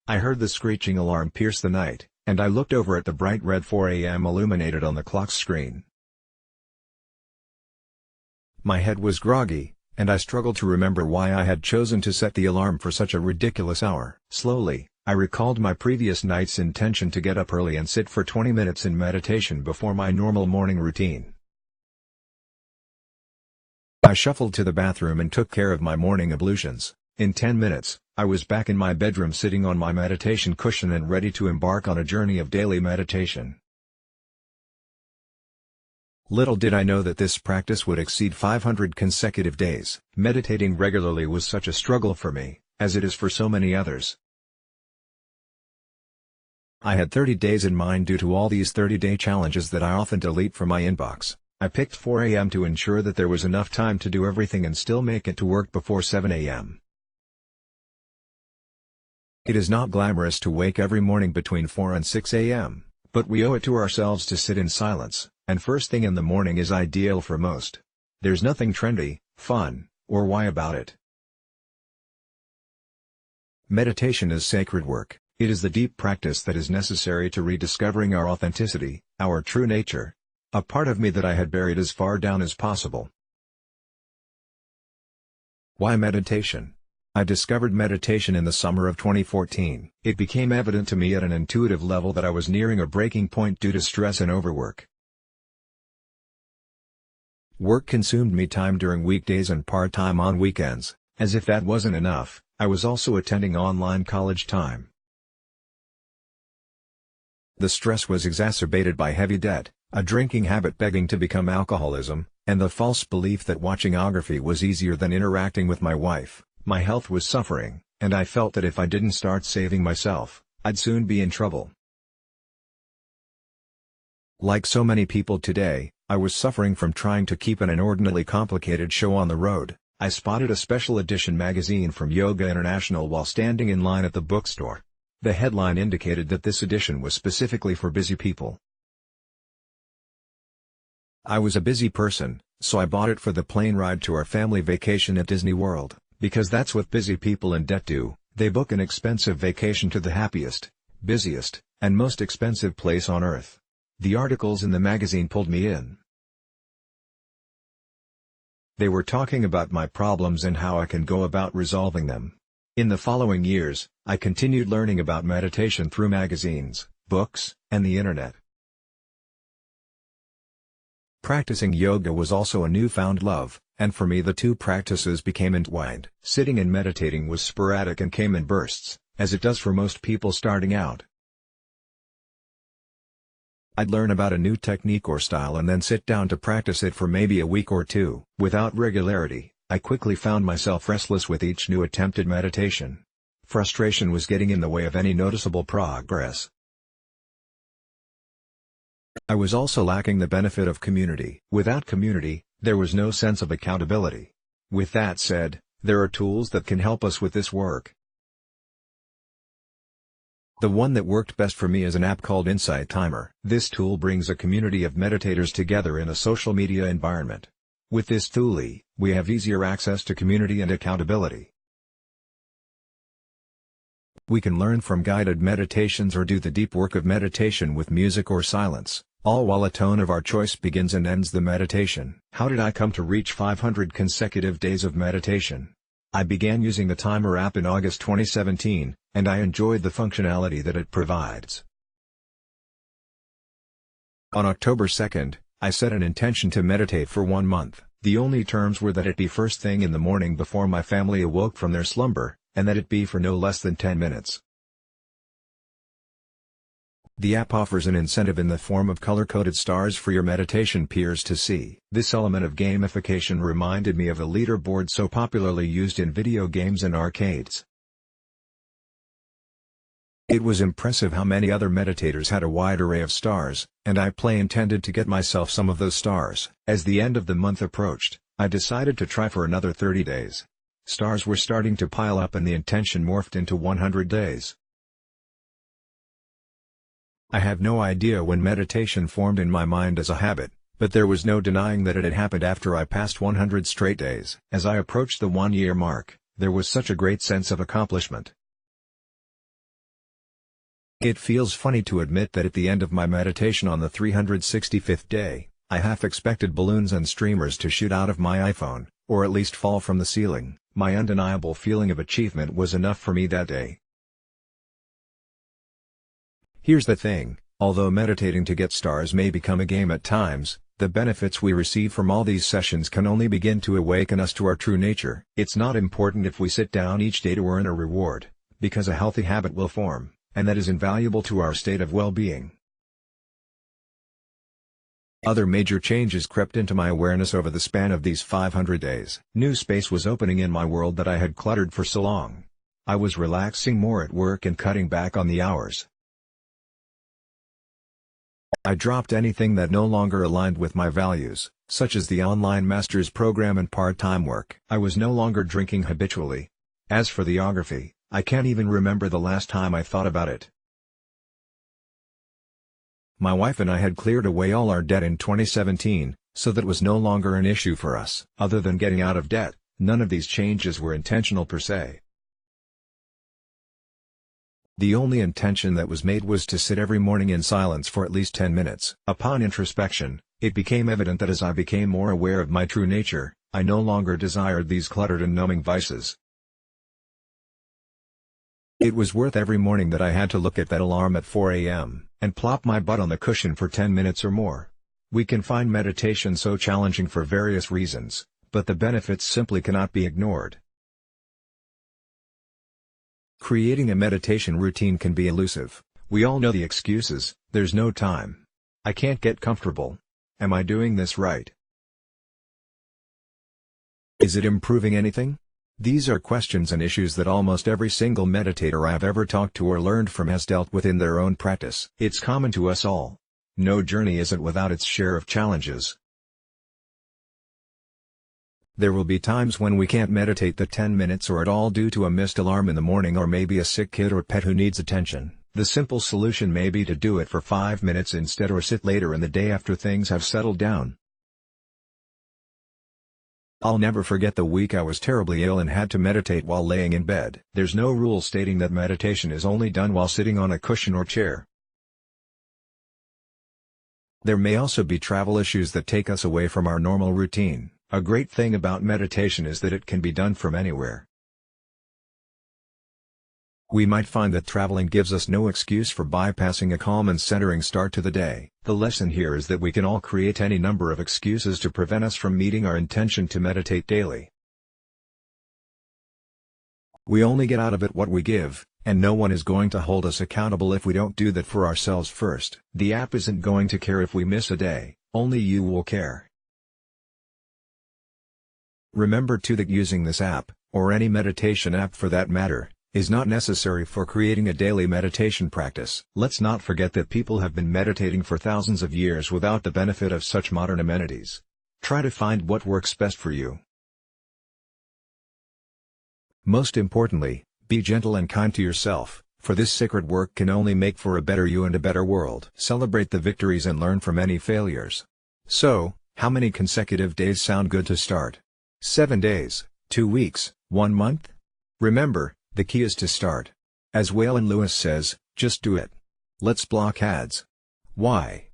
I heard the screeching alarm pierce the night, and I looked over at the bright red 4 a.m. illuminated on the clock's screen. My head was groggy, and I struggled to remember why I had chosen to set the alarm for such a ridiculous hour. Slowly, I recalled my previous night's intention to get up early and sit for 20 minutes in meditation before my normal morning routine. I shuffled to the bathroom and took care of my morning ablutions. In 10 minutes, I was back in my bedroom sitting on my meditation cushion and ready to embark on a journey of daily meditation. Little did I know that this practice would exceed 500 consecutive days. Meditating regularly was such a struggle for me, as it is for so many others. I had 30 days in mind due to all these 30-day challenges that I often delete from my inbox. I picked 4 a.m. to ensure that there was enough time to do everything and still make it to work before 7 a.m. It is not glamorous to wake every morning between 4 and 6 a.m., but we owe it to ourselves to sit in silence, and first thing in the morning is ideal for most. There's nothing trendy, fun, or why about it. Meditation is sacred work. It is the deep practice that is necessary to rediscovering our authenticity, our true nature. A part of me that I had buried as far down as possible. Why meditation? I discovered meditation in the summer of 2014. It became evident to me at an intuitive level that I was nearing a breaking point due to stress and overwork. Work consumed me time during weekdays and part-time on weekends. As if that wasn't enough, I was also attending online college time. The stress was exacerbated by heavy debt, a drinking habit begging to become alcoholism, and the false belief that watchingography was easier than interacting with my wife. My health was suffering, and I felt that if I didn't start saving myself, I'd soon be in trouble. Like so many people today, I was suffering from trying to keep an inordinately complicated show on the road. I spotted a special edition magazine from Yoga International while standing in line at the bookstore. The headline indicated that this edition was specifically for busy people. I was a busy person, so I bought it for the plane ride to our family vacation at Disney World, because that's what busy people in debt do. They book an expensive vacation to the happiest, busiest, and most expensive place on earth. The articles in the magazine pulled me in. They were talking about my problems and how I can go about resolving them. In the following years, I continued learning about meditation through magazines, books, and the internet. Practicing yoga was also a newfound love, and for me the two practices became entwined. Sitting and meditating was sporadic and came in bursts, as it does for most people starting out. I'd learn about a new technique or style and then sit down to practice it for maybe a week or two. Without regularity, I quickly found myself restless with each new attempted meditation. Frustration was getting in the way of any noticeable progress. I was also lacking the benefit of community. Without community, there was no sense of accountability. With that said, there are tools that can help us with this work. The one that worked best for me is an app called Insight Timer. This tool brings a community of meditators together in a social media environment. With this tool, we have easier access to community and accountability. We can learn from guided meditations or do the deep work of meditation with music or silence, all while a tone of our choice begins and ends the meditation. How did I come to reach 500 consecutive days of meditation? I began using the Timer app in August 2017, and I enjoyed the functionality that it provides. On October 2nd, I set an intention to meditate for 1 month. The only terms were that it be first thing in the morning before my family awoke from their slumber, and that it be for no less than 10 minutes. The app offers an incentive in the form of color-coded stars for your meditation peers to see. This element of gamification reminded me of a leaderboard so popularly used in video games and arcades. It was impressive how many other meditators had a wide array of stars, and I intended to get myself some of those stars. As the end of the month approached, I decided to try for another 30 days. Stars were starting to pile up and the intention morphed into 100 days. I have no idea when meditation formed in my mind as a habit, but there was no denying that it had happened after I passed 100 straight days. As I approached the 1-year mark, there was such a great sense of accomplishment. It feels funny to admit that at the end of my meditation on the 365th day, I half expected balloons and streamers to shoot out of my iPhone, or at least fall from the ceiling. My undeniable feeling of achievement was enough for me that day. Here's the thing, although meditating to get stars may become a game at times, the benefits we receive from all these sessions can only begin to awaken us to our true nature. It's not important if we sit down each day to earn a reward, because a healthy habit will form, and that is invaluable to our state of well-being. Other major changes crept into my awareness over the span of these 500 days. New space was opening in my world that I had cluttered for so long. I was relaxing more at work and cutting back on the hours. I dropped anything that no longer aligned with my values, such as the online master's program and part-time work. I was no longer drinking habitually. As for the geography, I can't even remember the last time I thought about it. My wife and I had cleared away all our debt in 2017, so that was no longer an issue for us. Other than getting out of debt, none of these changes were intentional per se. The only intention that was made was to sit every morning in silence for at least 10 minutes. Upon introspection, it became evident that as I became more aware of my true nature, I no longer desired these cluttered and numbing vices. It was worth every morning that I had to look at that alarm at 4 a.m. and plop my butt on the cushion for 10 minutes or more. We can find meditation so challenging for various reasons, but the benefits simply cannot be ignored. Creating a meditation routine can be elusive. We all know the excuses: there's no time, I can't get comfortable, am I doing this right? Is it improving anything? These are questions and issues that almost every single meditator I've ever talked to or learned from has dealt with in their own practice. It's common to us all. No journey isn't without its share of challenges. There will be times when we can't meditate the 10 minutes or at all due to a missed alarm in the morning or maybe a sick kid or pet who needs attention. The simple solution may be to do it for 5 minutes instead or sit later in the day after things have settled down. I'll never forget the week I was terribly ill and had to meditate while laying in bed. There's no rule stating that meditation is only done while sitting on a cushion or chair. There may also be travel issues that take us away from our normal routine. A great thing about meditation is that it can be done from anywhere. We might find that traveling gives us no excuse for bypassing a calm and centering start to the day. The lesson here is that we can all create any number of excuses to prevent us from meeting our intention to meditate daily. We only get out of it what we give, and no one is going to hold us accountable if we don't do that for ourselves first. The app isn't going to care if we miss a day, only you will care. Remember too that using this app, or any meditation app for that matter, is not necessary for creating a daily meditation practice. Let's not forget that people have been meditating for thousands of years without the benefit of such modern amenities. Try to find what works best for you. Most importantly, be gentle and kind to yourself, for this sacred work can only make for a better you and a better world. Celebrate the victories and learn from any failures. So, how many consecutive days sound good to start? 7 days, 2 weeks, 1 month? Remember, the key is to start. As Waylon Lewis says, just do it. Let's block ads. Why?